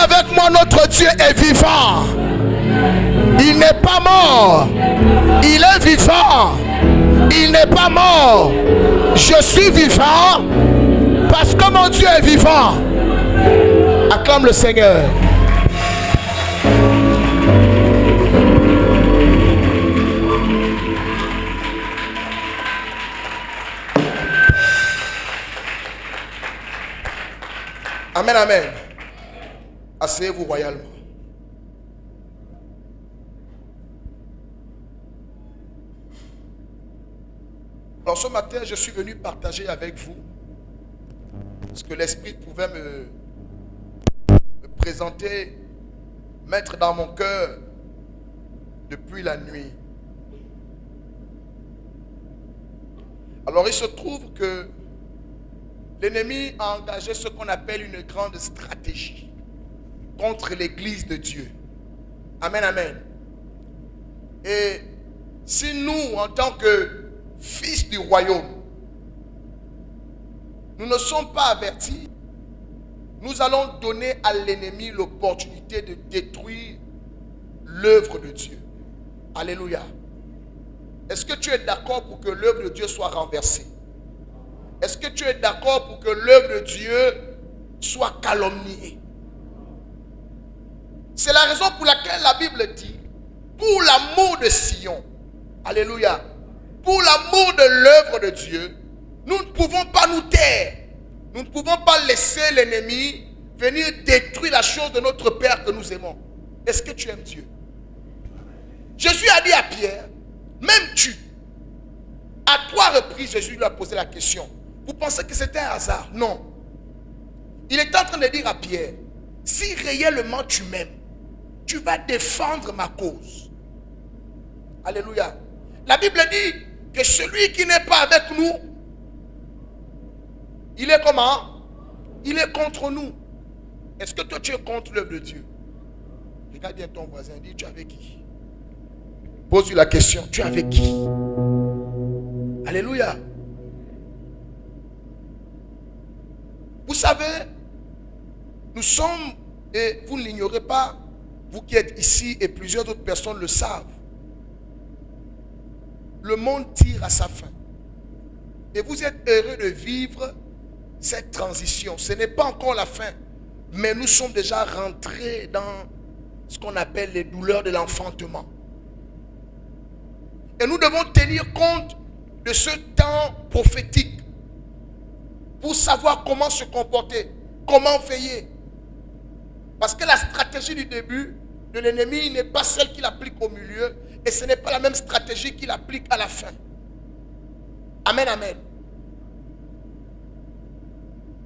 avec moi, notre Dieu est vivant. Il n'est pas mort. Il est vivant. Il n'est pas mort. Je suis vivant parce que mon Dieu est vivant. Acclame le Seigneur. Amen, amen. Asseyez-vous royalement. Alors ce matin, je suis venu partager avec vous ce que l'Esprit pouvait me présenter, mettre dans mon cœur depuis la nuit. Alors il se trouve que l'ennemi a engagé ce qu'on appelle une grande stratégie contre l'Église de Dieu. Amen, amen. Et si nous, en tant que fils du royaume, nous ne sommes pas avertis, nous allons donner à l'ennemi l'opportunité de détruire l'œuvre de Dieu. Alléluia. Est-ce que tu es d'accord pour que l'œuvre de Dieu soit renversée? Est-ce que tu es d'accord pour que l'œuvre de Dieu soit calomniée? C'est la raison pour laquelle la Bible dit, pour l'amour de Sion, alléluia, pour l'amour de l'œuvre de Dieu, nous ne pouvons pas nous taire. Nous ne pouvons pas laisser l'ennemi venir détruire la chose de notre Père que nous aimons. Est-ce que tu aimes Dieu? Jésus a dit à Pierre, m'aimes-tu? À 3 reprises, Jésus lui a posé la question. Vous pensez que c'était un hasard? Non. Il est en train de dire à Pierre, si réellement tu m'aimes, tu vas défendre ma cause. Alléluia. La Bible dit que celui qui n'est pas avec nous, il est comment? Il est contre nous. Est-ce que toi tu es contre l'œuvre de Dieu? Regarde bien ton voisin, dis, tu es avec qui? Pose-lui la question, tu es avec qui? Alléluia. Vous savez, nous sommes, et vous ne l'ignorez pas, vous qui êtes ici et plusieurs autres personnes le savent, le monde tire à sa fin. Et vous êtes heureux de vivre cette transition. Ce n'est pas encore la fin, mais nous sommes déjà rentrés dans ce qu'on appelle les douleurs de l'enfantement. Et nous devons tenir compte de ce temps prophétique pour savoir comment se comporter, comment veiller. Parce que la stratégie du début de l'ennemi n'est pas celle qu'il applique au milieu et ce n'est pas la même stratégie qu'il applique à la fin. Amen, amen.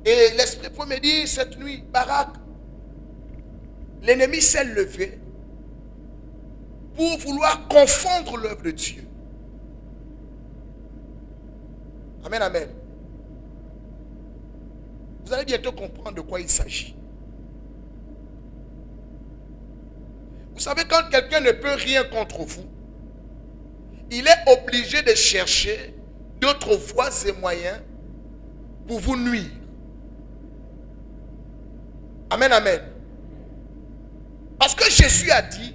Et l'Esprit peut me dire cette nuit, Barak, l'ennemi s'est levé pour vouloir confondre l'œuvre de Dieu. Amen, amen. Vous allez bientôt comprendre de quoi il s'agit. Vous savez, quand quelqu'un ne peut rien contre vous, il est obligé de chercher d'autres voies et moyens pour vous nuire. Amen, amen. Parce que Jésus a dit,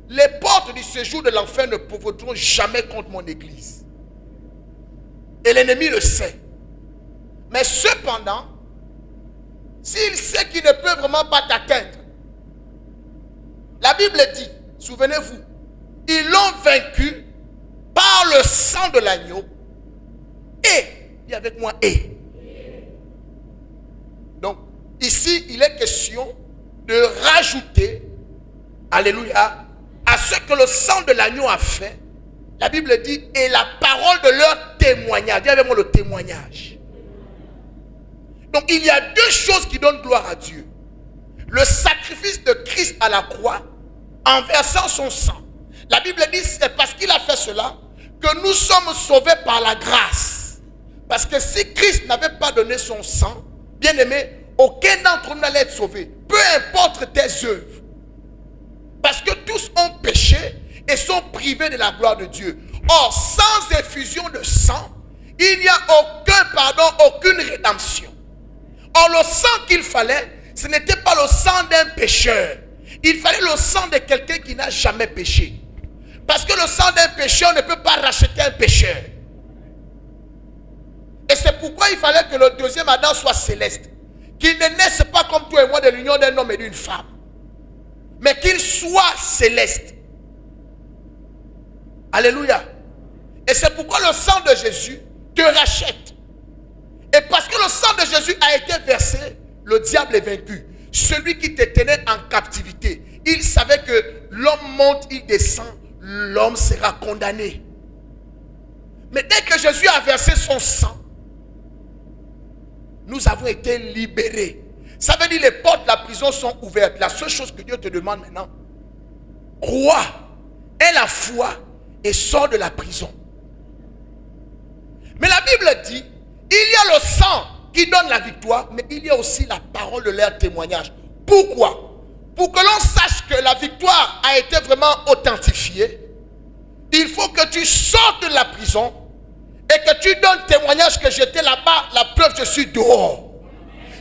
les portes du séjour de l'enfer ne pourront jamais contre mon église. Et l'ennemi le sait. Mais cependant, s'il sait qu'il ne peut vraiment pas t'atteindre, la Bible dit, souvenez-vous, ils l'ont vaincu par le sang de l'agneau et, dis avec moi, et. Donc, ici, il est question de rajouter, alléluia, à ce que le sang de l'agneau a fait. La Bible dit, et la parole de leur témoignage. Dis avec moi le témoignage. Donc, il y a deux choses qui donnent gloire à Dieu. Le sacrifice de Christ à la croix, en versant son sang. La Bible dit, c'est parce qu'il a fait cela que nous sommes sauvés par la grâce. Parce que si Christ n'avait pas donné son sang, bien aimé, aucun d'entre nous n'allait être sauvé. Peu importe tes œuvres. Parce que tous ont péché et sont privés de la gloire de Dieu. Or, sans effusion de sang, il n'y a aucun pardon, aucune rédemption. Or, le sang qu'il fallait, ce n'était pas le sang d'un pécheur. Il fallait le sang de quelqu'un qui n'a jamais péché. Parce que le sang d'un pécheur ne peut pas racheter un pécheur. Et c'est pourquoi il fallait que le deuxième Adam soit céleste. Qu'il ne naisse pas comme toi et moi de l'union d'un homme et d'une femme. Mais qu'il soit céleste. Alléluia. Et c'est pourquoi le sang de Jésus te rachète. Et parce que le sang de Jésus a été versé, le diable est vaincu. Celui qui te tenait en captivité, il savait que l'homme monte, il descend, l'homme sera condamné. Mais dès que Jésus a versé son sang, nous avons été libérés. Ça veut dire que les portes de la prison sont ouvertes. La seule chose que Dieu te demande maintenant, crois, aie la foi et sors de la prison. Mais la Bible dit, il y a le sang qui donne la victoire, mais il y a aussi la parole de leur témoignage. Pourquoi? Pour que l'on sache que la victoire a été vraiment authentifiée, il faut que tu sortes de la prison et que tu donnes témoignage que j'étais là-bas, la preuve, je suis dehors.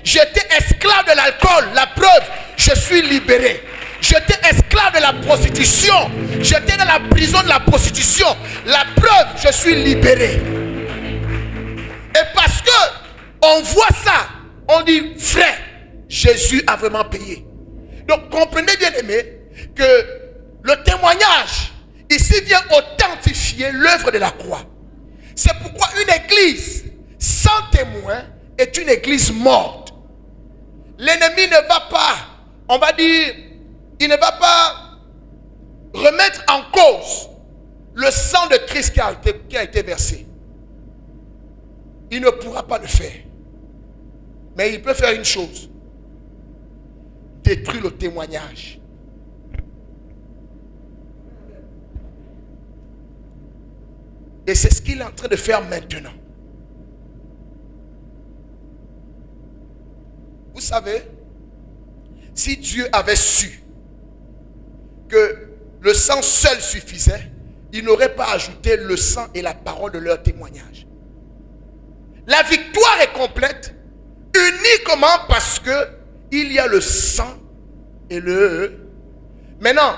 J'étais esclave de l'alcool, la preuve, je suis libéré. J'étais esclave de la prostitution, j'étais dans la prison de la prostitution, la preuve, je suis libéré. Et parce que on voit ça, on dit, frère, Jésus a vraiment payé. Donc comprenez bien aimé que le témoignage ici vient authentifier l'œuvre de la croix. C'est pourquoi une église sans témoin est une église morte. L'ennemi ne va pas, on va dire, il ne va pas remettre en cause le sang de Christ qui a été versé. Il ne pourra pas le faire. Mais il peut faire une chose. Détruire le témoignage. Et c'est ce qu'il est en train de faire maintenant. Vous savez, si Dieu avait su que le sang seul suffisait, il n'aurait pas ajouté le sang et la parole de leur témoignage. La victoire est complète uniquement parce que il y a le sang et le... Maintenant,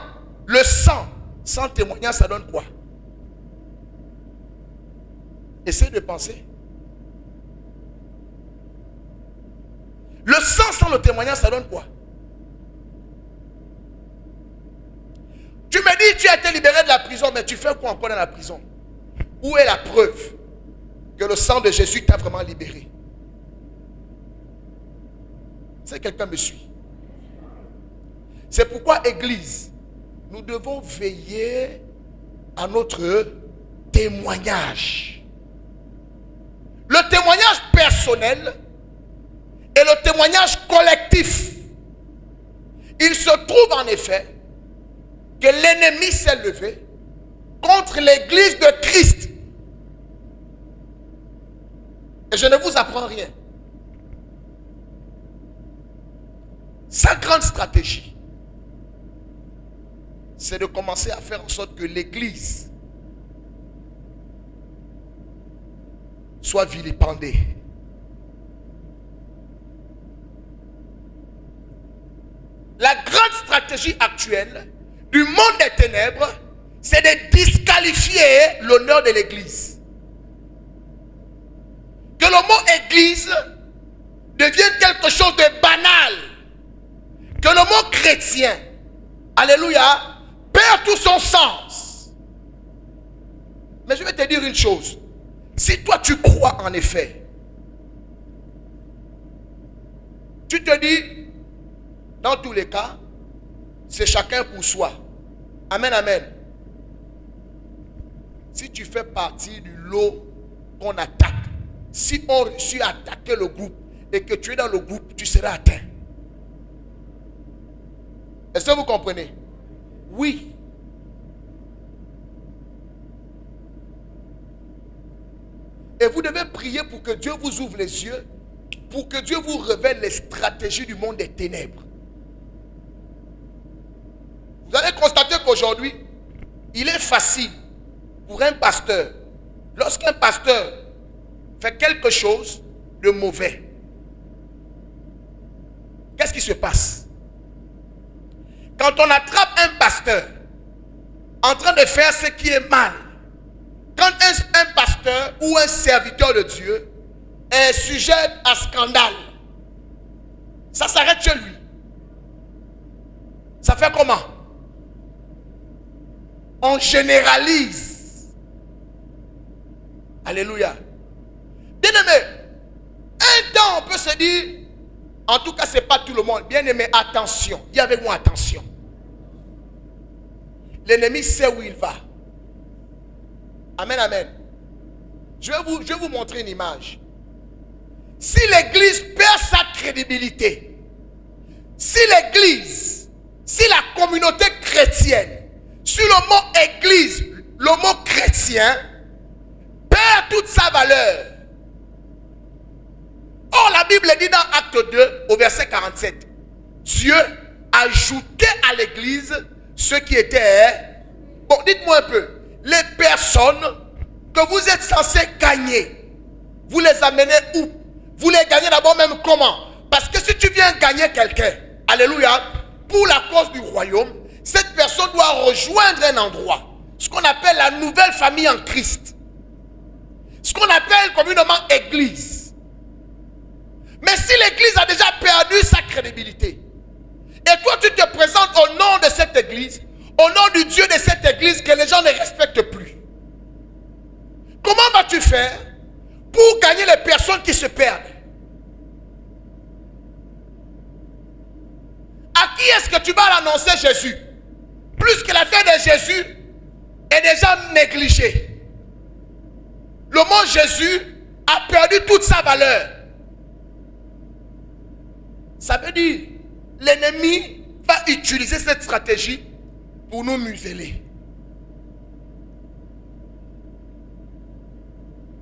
le sang sans témoignage, ça donne quoi? Essayez de penser. Le sang sans le témoignage, ça donne quoi? Tu me dis, tu as été libéré de la prison, mais tu fais quoi encore dans la prison? Où est la preuve que le sang de Jésus t'a vraiment libéré? Si quelqu'un me suit. C'est pourquoi, Église, nous devons veiller à notre témoignage. Le témoignage personnel et le témoignage collectif. Il se trouve en effet que l'ennemi s'est levé contre l'église de Christ. Et je ne vous apprends rien. Sa grande stratégie, c'est de commencer à faire en sorte que l'église soit vilipendée. La grande stratégie actuelle du monde des ténèbres, c'est de disqualifier l'honneur de l'église. Que le mot église devienne quelque chose de banal. Que le mot chrétien, alléluia, perd tout son sens. Mais je vais te dire une chose. Si toi tu crois en effet, tu te dis, dans tous les cas, c'est chacun pour soi. Amen, amen. Si tu fais partie du lot qu'on attaque, si on réussit à attaquer le groupe et que tu es dans le groupe, tu seras atteint. Est-ce que vous comprenez? Oui. Et vous devez prier pour que Dieu vous ouvre les yeux, pour que Dieu vous révèle les stratégies du monde des ténèbres. Vous allez constater qu'aujourd'hui, il est facile pour un pasteur, lorsqu'un pasteur fait quelque chose de mauvais, qu'est-ce qui se passe? Quand on attrape un pasteur en train de faire ce qui est mal, quand un pasteur ou un serviteur de Dieu est sujet à scandale, ça s'arrête chez lui. Ça fait comment? On généralise. Alléluia. Bien aimé, un temps on peut se dire, en tout cas ce n'est pas tout le monde. Bien aimé, attention. Dis avec moi attention. L'ennemi sait où il va. Amen, amen. Je vais vous montrer une image. Si l'église perd sa crédibilité, si l'église, si la communauté chrétienne, si le mot église, le mot chrétien, perd toute sa valeur. Or, la Bible dit dans Acte 2, au verset 47, Dieu ajoutait à l'église ce qui était... Bon, dites-moi un peu, les personnes que vous êtes censés gagner, vous les amenez où? Vous les gagnez d'abord même comment? Parce que si tu viens gagner quelqu'un, alléluia, pour la cause du royaume, cette personne doit rejoindre un endroit, ce qu'on appelle la nouvelle famille en Christ, ce qu'on appelle communément église. Mais si l'église a déjà perdu sa crédibilité, et toi tu te présentes au nom de cette église, au nom du Dieu de cette église que les gens ne respectent plus, comment vas-tu faire pour gagner les personnes qui se perdent? À qui est-ce que tu vas l'annoncer Jésus? Plus que la fête de Jésus est déjà négligée. Le mot Jésus a perdu toute sa valeur. Ça veut dire, l'ennemi va utiliser cette stratégie pour nous museler.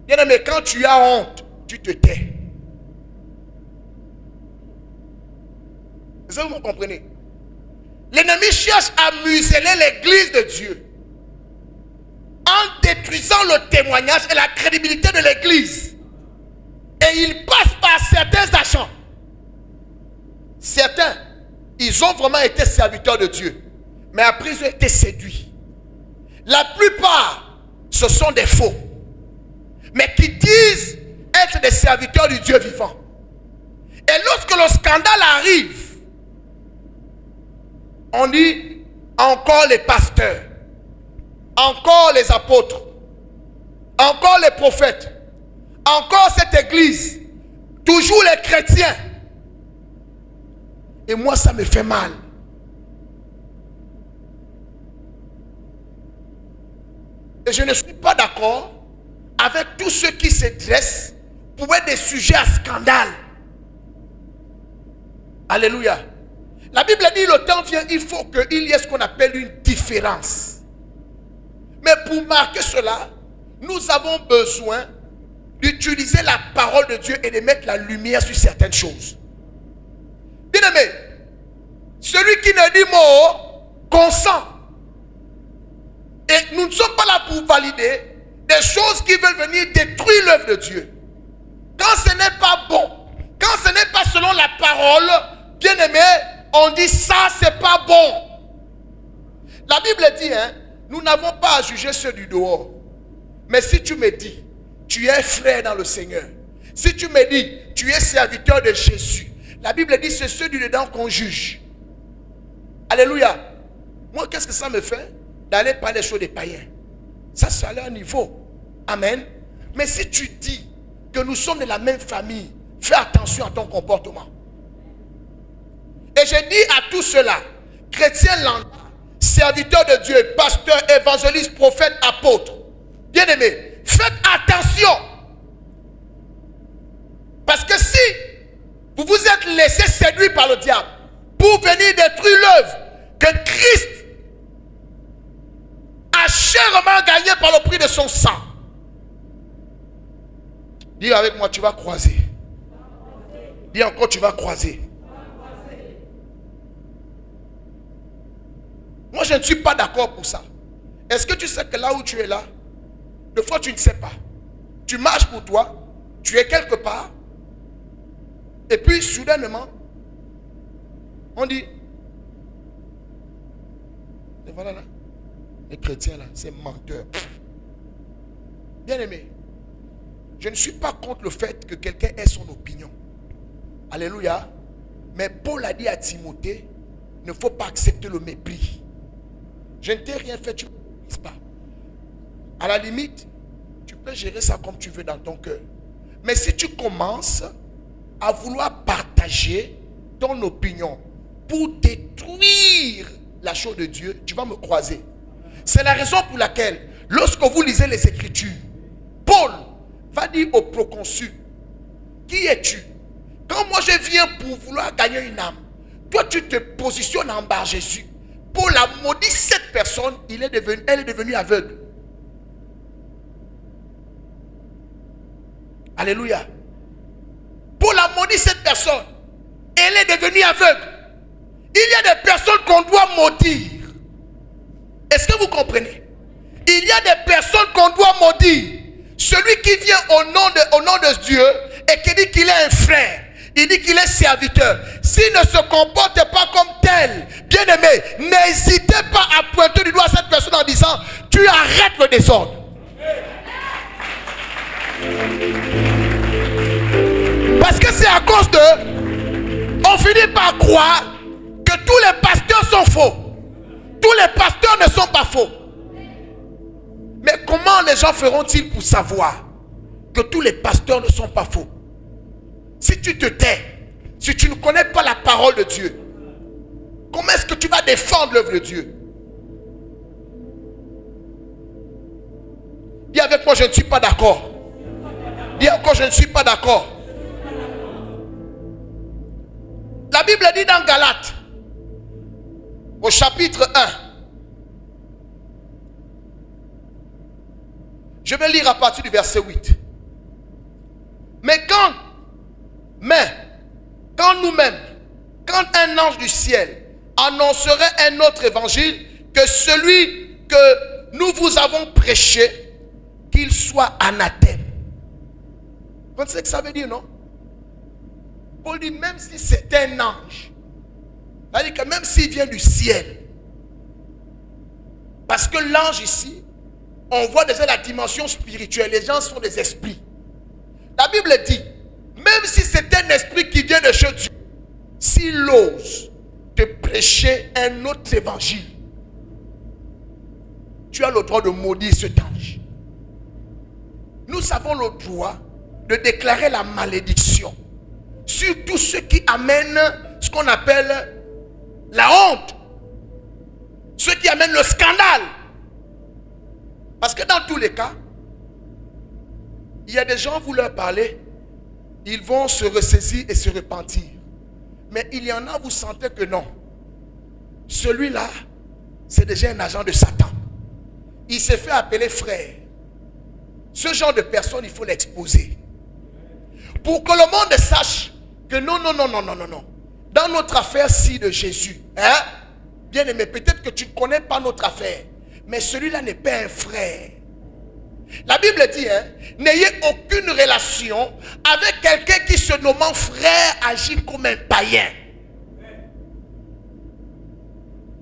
Bien aimé, quand tu as honte, tu te tais. Est-ce que vous me comprenez? L'ennemi cherche à museler l'église de Dieu en détruisant le témoignage et la crédibilité de l'église. Et il passe par certains agents. Certains, ils ont vraiment été serviteurs de Dieu, mais après ils ont été séduits. La plupart, ce sont des faux, mais qui disent être des serviteurs du Dieu vivant. Et lorsque le scandale arrive, on dit encore les pasteurs, encore les apôtres, encore les prophètes, encore cette église, toujours les chrétiens. Et moi ça me fait mal. Et je ne suis pas d'accord avec tous ceux qui se dressent pour être des sujets à scandale. Alléluia. La Bible dit le temps vient, il faut qu'il y ait ce qu'on appelle une différence. Mais pour marquer cela, nous avons besoin d'utiliser la parole de Dieu et de mettre la lumière sur certaines choses. Bien aimé, celui qui ne dit mot consent. Et nous ne sommes pas là pour valider des choses qui veulent venir détruire l'œuvre de Dieu. Quand ce n'est pas bon, quand ce n'est pas selon la parole, bien aimé, on dit ça c'est pas bon. La Bible dit, nous n'avons pas à juger ceux du dehors. Mais si tu me dis, tu es frère dans le Seigneur. Si tu me dis, tu es serviteur de Jésus. La Bible dit, c'est ceux du dedans qu'on juge. Alléluia. Moi, qu'est-ce que ça me fait? D'aller parler des choses des païens. Ça, c'est à leur niveau. Amen. Mais si tu dis que nous sommes de la même famille, fais attention à ton comportement. Et je dis à tous ceux-là, chrétiens lambda, serviteurs de Dieu, pasteurs, évangélistes, prophètes, apôtres, bien-aimés, faites attention. Parce que si vous vous êtes laissé séduire par le diable pour venir détruire l'œuvre que Christ a chèrement gagné par le prix de son sang, dis avec moi, tu vas croiser. Dis encore, tu vas croiser. Moi, je ne suis pas d'accord pour ça. Est-ce que tu sais que là où tu es là, des fois tu ne sais pas. Tu marches pour toi, tu es quelque part, et puis soudainement, On dit, et voilà là, les chrétiens là, c'est menteurs. Bien aimé, je ne suis pas contre le fait que quelqu'un ait son opinion. Alléluia. Mais Paul a dit à Timothée, il ne faut pas accepter le mépris. Je ne t'ai rien fait, tu ne me méprises pas. À la limite, tu peux gérer ça comme tu veux dans ton cœur. Mais si tu commences à vouloir partager ton opinion pour détruire la chose de Dieu, tu vas me croiser. C'est la raison pour laquelle, lorsque vous lisez les Écritures, Paul va dire au proconsul, qui es-tu? Quand moi je viens pour vouloir gagner une âme, toi tu te positionnes en bas Jésus. Paul a maudit cette personne, elle est devenue aveugle. Alléluia. Paul a maudit cette personne, elle est devenue aveugle. Il y a des personnes qu'on doit maudire. Est-ce que vous comprenez? Il y a des personnes qu'on doit maudire. Celui qui vient au nom de Dieu et qui dit qu'il est un frère, il dit qu'il est serviteur. S'il ne se comporte pas comme tel, bien aimé, n'hésitez pas à pointer du doigt cette personne en disant, tu arrêtes le désordre. Parce que c'est à cause de, on finit par croire que tous les pasteurs sont faux. Tous les pasteurs ne sont pas faux. Mais comment les gens feront-ils pour savoir que tous les pasteurs ne sont pas faux? Si tu te tais, si tu ne connais pas la parole de Dieu, comment est-ce que tu vas défendre l'œuvre de Dieu? Dis avec moi, je ne suis pas d'accord. Dis encore, je ne suis pas d'accord. La Bible dit dans Galates, au chapitre 1, je vais lire à partir du verset 8. Mais quand nous-mêmes, quand un ange du ciel annoncerait un autre évangile que celui que nous vous avons prêché, qu'il soit anathème. Vous savez ce que ça veut dire, non? Paul dit, même si c'est un ange, c'est-à-dire que même s'il vient du ciel, parce que l'ange ici, on voit déjà la dimension spirituelle, les gens sont des esprits. La Bible dit, même si c'est un esprit qui vient de chez Dieu, s'il ose te prêcher un autre évangile, tu as le droit de maudire cet ange. Nous avons le droit de déclarer la malédiction sur tous ceux qui amènent ce qu'on appelle la honte, ceux qui amènent le scandale. Parce que dans tous les cas, il y a des gens, vous leur parlez, ils vont se ressaisir et se repentir. Mais il y en a, vous sentez que non. Celui-là, c'est déjà un agent de Satan. Il s'est fait appeler frère. Ce genre de personne, il faut l'exposer. Pour que le monde sache que non. Dans notre affaire-ci de Jésus, bien aimé, peut-être que tu ne connais pas notre affaire, mais celui-là n'est pas un frère. La Bible dit, n'ayez aucune relation avec quelqu'un qui se nommant frère agit comme un païen.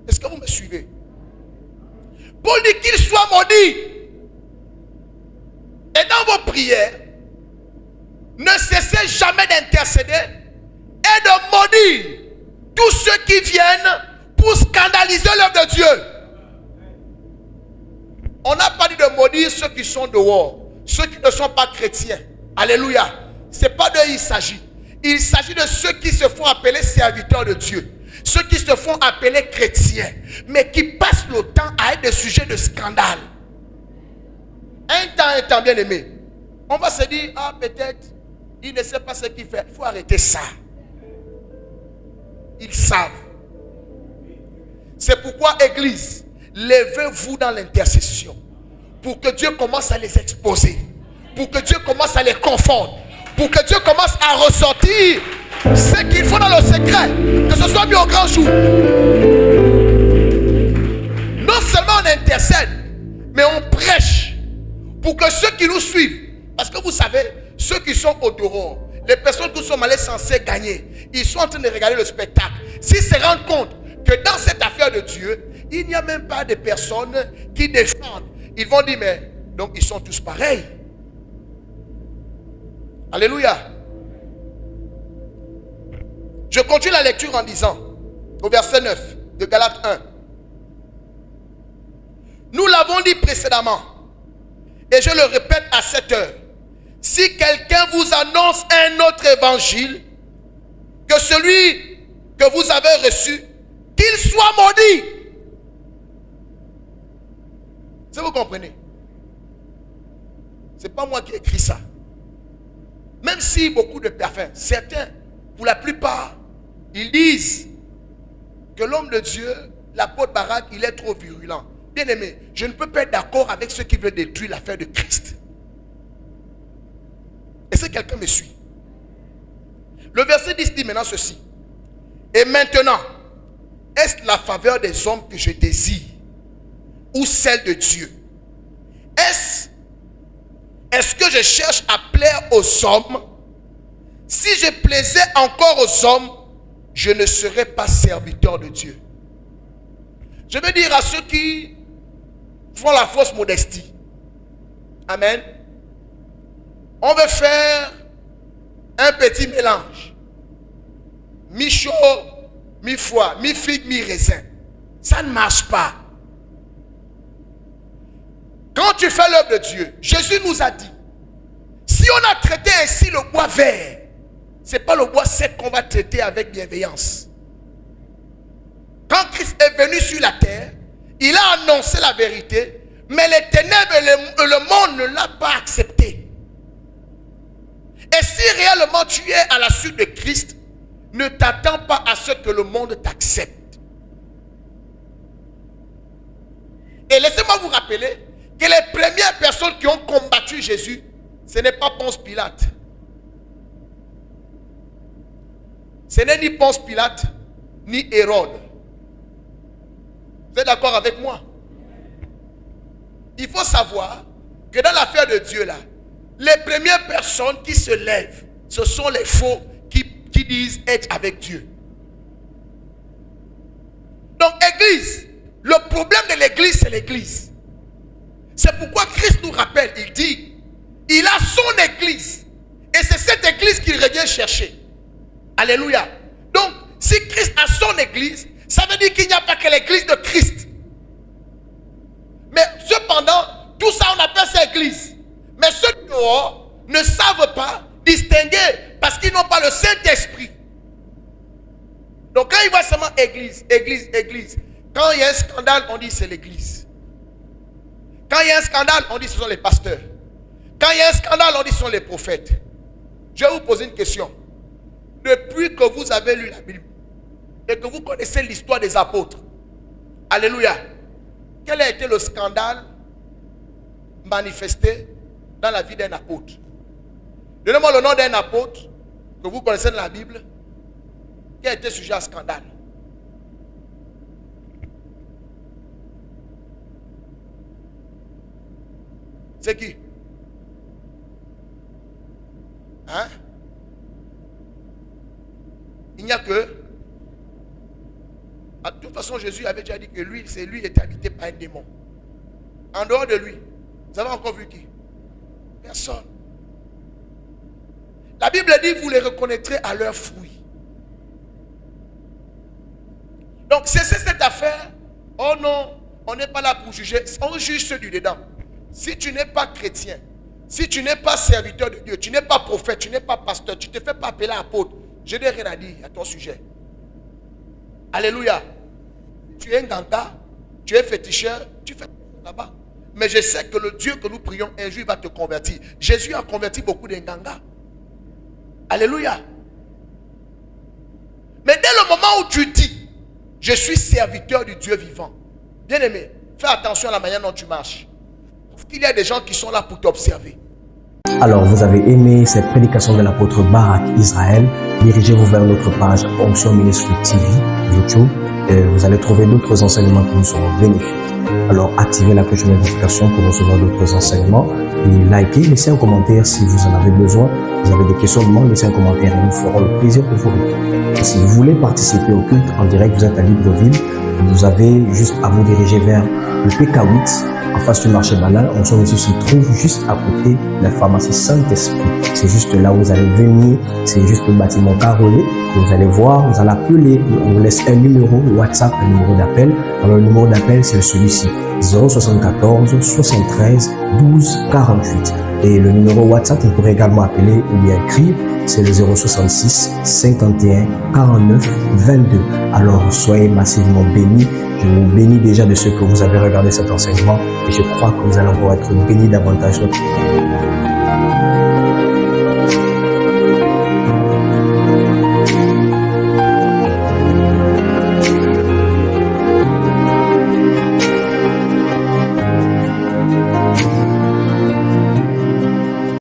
Est-ce que vous me suivez? Paul dit qu'il soit maudit. Et dans vos prières, ne cessez jamais d'intercéder et de maudire tous ceux qui viennent pour scandaliser l'œuvre de Dieu. On n'a pas dit de maudire ceux qui sont dehors, ceux qui ne sont pas chrétiens. Alléluia. Ce n'est pas d'eux il s'agit. Il s'agit de ceux qui se font appeler serviteurs de Dieu. Ceux qui se font appeler chrétiens, mais qui passent le temps à être des sujets de scandale. Un temps bien aimé, on va se dire, peut-être, il ne sait pas ce qu'il fait. Il faut arrêter ça. Ils savent. C'est pourquoi, Église, levez-vous dans l'intercession pour que Dieu commence à les exposer, pour que Dieu commence à les confondre, pour que Dieu commence à ressortir ce qu'il faut dans le secret, que ce soit mis au grand jour. Non seulement on intercède, mais on prêche pour que ceux qui nous suivent, parce que vous savez, ceux qui sont au dehors, les personnes qui sont allées censées gagner, ils sont en train de regarder le spectacle. S'ils se rendent compte que dans cette affaire de Dieu, il n'y a même pas de personnes qui défendent, ils vont dire, mais donc ils sont tous pareils. Alléluia. Je continue la lecture en disant, au verset 9 de Galates 1. Nous l'avons dit précédemment, et je le répète à cette heure. Si quelqu'un vous annonce un autre évangile que celui que vous avez reçu, qu'il soit maudit. Si vous comprenez, c'est pas moi qui ai écrit ça. Même si beaucoup de personnes, certains, pour la plupart, ils disent que l'homme de Dieu, l'apôtre Barak, il est trop virulent. Bien aimé, je ne peux pas être d'accord avec ceux qui veulent détruire l'affaire de Christ. Est-ce que quelqu'un me suit? Le verset 10 dit maintenant ceci. Et maintenant, est-ce la faveur des hommes que je désire ou celle de Dieu? Est-ce que je cherche à plaire aux hommes? Si je plaisais encore aux hommes, je ne serais pas serviteur de Dieu. Je veux dire à ceux qui font la fausse modestie. Amen. On veut faire un petit mélange. Mi-chaud, mi-foie, mi-figue, mi-raisin. Ça ne marche pas. Quand tu fais l'œuvre de Dieu, Jésus nous a dit, si on a traité ainsi le bois vert, ce n'est pas le bois sec qu'on va traiter avec bienveillance. Quand Christ est venu sur la terre, il a annoncé la vérité, mais les ténèbres et le monde ne l'ont pas accepté. Et si réellement tu es à la suite de Christ, ne t'attends pas à ce que le monde t'accepte. Et laissez-moi vous rappeler que les premières personnes qui ont combattu Jésus, ce n'est pas Ponce Pilate. Ce n'est ni Ponce Pilate, ni Hérode. Vous êtes d'accord avec moi? Il faut savoir que dans l'affaire de Dieu là, les premières personnes qui se lèvent, ce sont les faux qui disent être avec Dieu. Donc église, le problème de l'église, c'est l'église. C'est pourquoi Christ nous rappelle, il dit, il a son église. Et c'est cette église qu'il revient chercher. Alléluia. Donc, si Christ a son église, ça veut dire qu'il n'y a pas que l'église de Christ. Mais cependant, tout ça, on appelle ça église. Mais ceux qui ne savent pas distinguer parce qu'ils n'ont pas le Saint-Esprit. Donc, quand ils voient seulement église, église, église, quand il y a un scandale, on dit c'est l'église. Quand il y a un scandale, on dit ce sont les pasteurs. Quand il y a un scandale, on dit ce sont les prophètes. Je vais vous poser une question. Depuis que vous avez lu la Bible et que vous connaissez l'histoire des apôtres, alléluia, quel a été le scandale manifesté dans la vie d'un apôtre? Donnez-moi le nom d'un apôtre que vous connaissez dans la Bible qui a été sujet à scandale. C'est qui? Hein? Il n'y a que... De toute façon, Jésus avait déjà dit que lui, c'est lui qui était habité par un démon. En dehors de lui, vous avez encore vu qui? Personne. La Bible dit, vous les reconnaîtrez à leurs fruits. Donc, c'est cette affaire. Oh non, on n'est pas là pour juger. On juge ceux du dedans. Si tu n'es pas chrétien, si tu n'es pas serviteur de Dieu, tu n'es pas prophète, tu n'es pas pasteur, tu ne te fais pas appeler apôtre, je n'ai rien à dire à ton sujet. Alléluia. Tu es un ganga, tu es féticheur, tu fais là-bas. Mais je sais que le Dieu que nous prions, un jour, il va te convertir. Jésus a converti beaucoup de gangas. Alléluia. Mais dès le moment où tu dis, je suis serviteur du Dieu vivant, bien aimé, fais attention à la manière dont tu marches. Parce qu'il y a des gens qui sont là pour t'observer. Alors, vous avez aimé cette prédication de l'apôtre Barak Israël, dirigez-vous vers notre page Onction Ministry TV, YouTube, et vous allez trouver d'autres enseignements qui nous seront bénéfiques. Alors activez la cloche de notification pour recevoir d'autres enseignements et likez, laissez un commentaire si vous en avez besoin. Vous avez des questionnements, laissez un commentaire et nous ferons le plaisir de vous répondre. Et si vous voulez participer au culte en direct, vous êtes à Libreville, vous avez juste à vous diriger vers le PK8 en face du marché banal. Son ici se trouve juste à côté de la pharmacie Saint-Esprit. C'est juste là où vous allez venir, c'est juste le bâtiment carrelé. Vous allez voir, vous allez appeler, on vous laisse un numéro WhatsApp, un numéro d'appel. Alors le numéro d'appel c'est celui-ci, 074 73 12 48. Et le numéro WhatsApp, vous pourrez également appeler ou bien écrire, c'est le 066 51 49 22. Alors soyez massivement bénis. Je vous bénis déjà de ce que vous avez regardé cet enseignement et je crois que vous allez encore être bénis davantage.